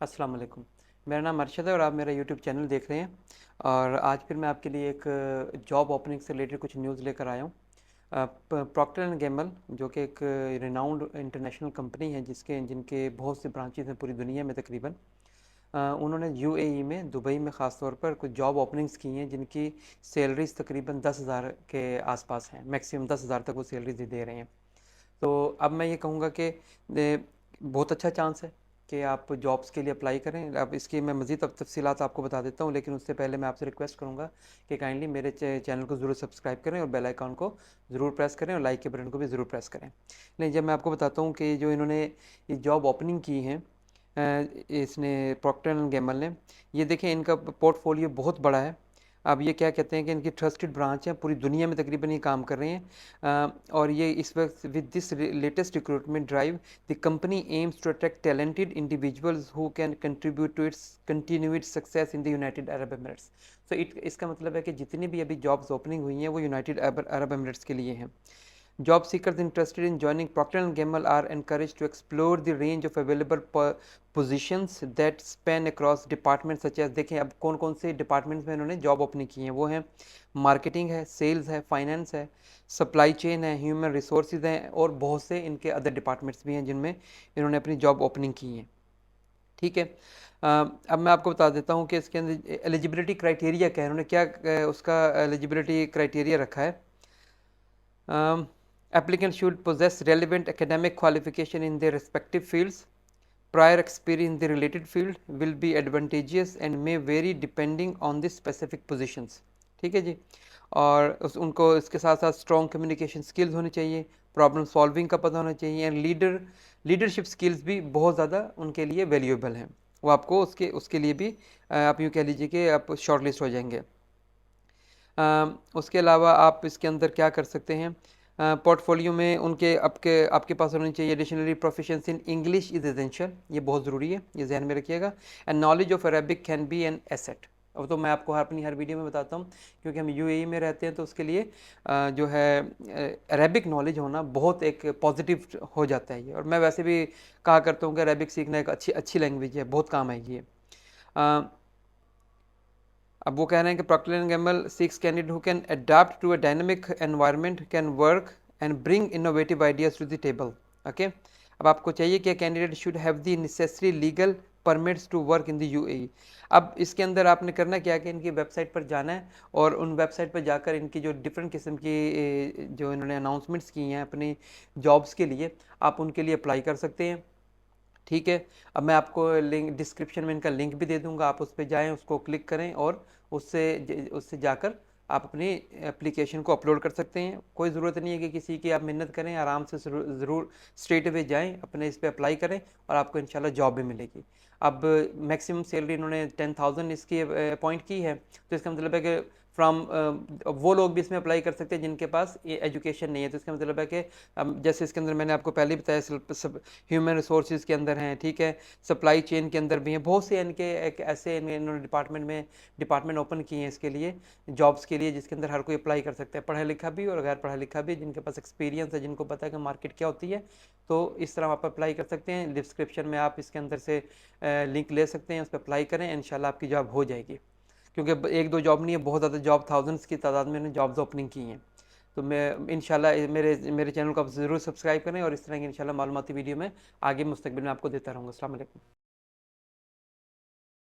अस्सलाम वालेकुम। मेरा नाम अरशद है और आप मेरा यूट्यूब चैनल देख रहे हैं। और आज फिर मैं आपके लिए एक जॉब ओपनिंग से रिलेटेड कुछ न्यूज़ लेकर आया हूँ। प्रॉक्टर एंड गैम्बल जो कि एक रिनाउंड इंटरनेशनल कंपनी है जिनके बहुत से ब्रांचेज हैं पूरी दुनिया में तकरीबन। उन्होंने यूएई में दुबई में ख़ास तौर पर कुछ जॉब ओपनिंग्स की हैं जिनकी सैलरीज तकरीबन 10,000 के आसपास हैं। मैक्सिमम 10,000 तक वो सैलरीज दे रहे हैं। तो अब मैं ये कहूँगा कि बहुत अच्छा चांस है कि आप जॉब्स के लिए अप्लाई करें। अब इसकी मैं मज़ीद तफसीलात आपको बता देता हूँ, लेकिन उससे पहले मैं आपसे रिक्वेस्ट करूँगा कि काइंडली मेरे चैनल को ज़रूर सब्सक्राइब करें और बेल आइकन को ज़रूर प्रेस करें और लाइक के बटन को भी ज़रूर प्रेस करें। नहीं, जब मैं आपको बताता हूँ कि जो इन्होंने ये जॉब ओपनिंग की है, इसने प्रॉक्टर एंड गैम्बल ने, ये देखें इनका पोर्टफोलियो बहुत बड़ा है। अब ये क्या कहते हैं कि इनकी ट्रस्टेड ब्रांच है, पूरी दुनिया में तकरीबन ये काम कर रहे हैं। और ये इस वक्त with this latest recruitment drive the company aims to attract talented individuals who can contribute to its continued success in the United Arab Emirates. तो इसका मतलब है कि जितनी भी अभी जॉब्स ओपनिंग हुई हैं वो यूनाइटेड अरब एमिरेट्स के लिए हैं। Job seekers interested in joining Procter and Gamble are encouraged to explore the range of available positions that span across departments such as, देखें अब कौन कौन से डिपार्टमेंट्स में इन्होंने जॉब ओपनिंग की हैं, वो हैं मार्केटिंग है, सेल्स है, फाइनेंस है, सप्लाई चेन है, ह्यूमन रिसोर्सेज हैं और बहुत से इनके अदर डिपार्टमेंट्स भी हैं जिनमें इन्होंने अपनी जॉब ओपनिंग की हैं। ठीक है। अब मैं आपको बता देता हूँ कि इसके अंदर एलिजिबिलिटी क्राइटेरिया क्या है, उन्होंने क्या उसका एलिजिबिलिटी क्राइटेरिया रखा है। Applicants should possess relevant academic qualification in their respective fields. Prior experience in the related field will be advantageous and may vary depending on the specific positions. ठीक है जी। और उनको इसके साथ साथ स्ट्रॉन्ग कम्युनिकेशन स्किल्स होनी चाहिए, प्रॉब्लम सॉल्विंग का पता होना चाहिए एंड लीडरशिप स्किल्स भी बहुत ज़्यादा उनके लिए वैल्यूएबल हैं। वो आपको उसके लिए भी आप यूँ कह लीजिए कि आप शॉर्ट लिस्ट हो जाएंगे। उसके अलावा आप इसके अंदर क्या कर सकते हैं, पोर्टफोलियो में उनके आपके पास होनी चाहिए additionally proficiency in English is essential, ये बहुत ज़रूरी है, ये जहन में रखिएगा। And knowledge of Arabic can be an asset. अब तो मैं आपको अपनी हर वीडियो में बताता हूँ, क्योंकि हम यूएई में रहते हैं तो उसके लिए जो है अरेबिक नॉलेज होना बहुत एक पॉजिटिव हो जाता है ये। और मैं वैसे भी कहा करता हूँ कि अरेबिक सीखना एक अच्छी लैंग्वेज है, बहुत काम आएगी ये। अब वो कह रहे हैं कि Procter and Gamble seeks candidate who can adapt to a dynamic environment, can work and bring innovative ideas to the table. Okay. अब आपको चाहिए कि candidate should have the necessary legal permits to work in the UAE. अब इसके अंदर आपने करना क्या है कि इनकी वेबसाइट पर जाना है और उन वेबसाइट पर जाकर इनकी जो डिफरेंट किस्म की जो इन्होंने अनाउंसमेंट्स की हैं अपनी जॉब्स के लिए, आप उनके लिए अप्लाई कर सकते हैं। ठीक है। अब मैं आपको लिंक डिस्क्रिप्शन में इनका लिंक भी दे दूंगा, आप उस पर जाएँ, उसको क्लिक करें और उससे जाकर आप अपनी एप्लीकेशन को अपलोड कर सकते हैं। कोई ज़रूरत नहीं है कि किसी की आप मेहनत करें, आराम से ज़रूर स्ट्रेट अवे जाएँ, अपने इस पर अप्लाई करें और आपको इंशाल्लाह जॉब भी मिलेगी। अब मैक्सिमम सैलरी इन्होंने 10,000 इसकी अपॉइंट की है, तो इसका मतलब है कि फ्रॉम वो लोग भी इसमें अप्लाई कर सकते हैं जिनके पास ये एजुकेशन नहीं है। तो इसका मतलब है कि जैसे इसके अंदर मैंने आपको पहले ही बताया, ह्यूमन रिसोर्सेज के अंदर हैं, ठीक है, सप्लाई चेन के अंदर भी हैं, बहुत से इनके एक ऐसे इन्होंने डिपार्टमेंट ओपन किए हैं इसके लिए, जॉब्स के लिए, जिसके अंदर हर कोई अप्लाई कर सकता है, पढ़ा लिखा भी और गैर पढ़ा लिखा भी, जिनके पास एक्सपीरियंस है, जिनको पता है कि मार्केट क्या होती है। तो इस तरह आप अप्लाई कर सकते हैं। डिस्क्रिप्शन में आप इसके अंदर से लिंक ले सकते हैं, उस पर अप्लाई करें, इंशाल्लाह आपकी जॉब हो जाएगी। क्योंकि एक दो जॉब नहीं है, बहुत ज़्यादा जॉब, थाउजेंड्स की तादाद में जॉब्स ओपनिंग की हैं। तो मैं इंशाल्लाह मेरे चैनल को आप ज़रूर सब्सक्राइब करें और इस तरह की इंशाल्लाह मालूमाती वीडियो में आगे मुस्तकबिल में आपको देता रहूँगा। अस्सलाम वालेकुम।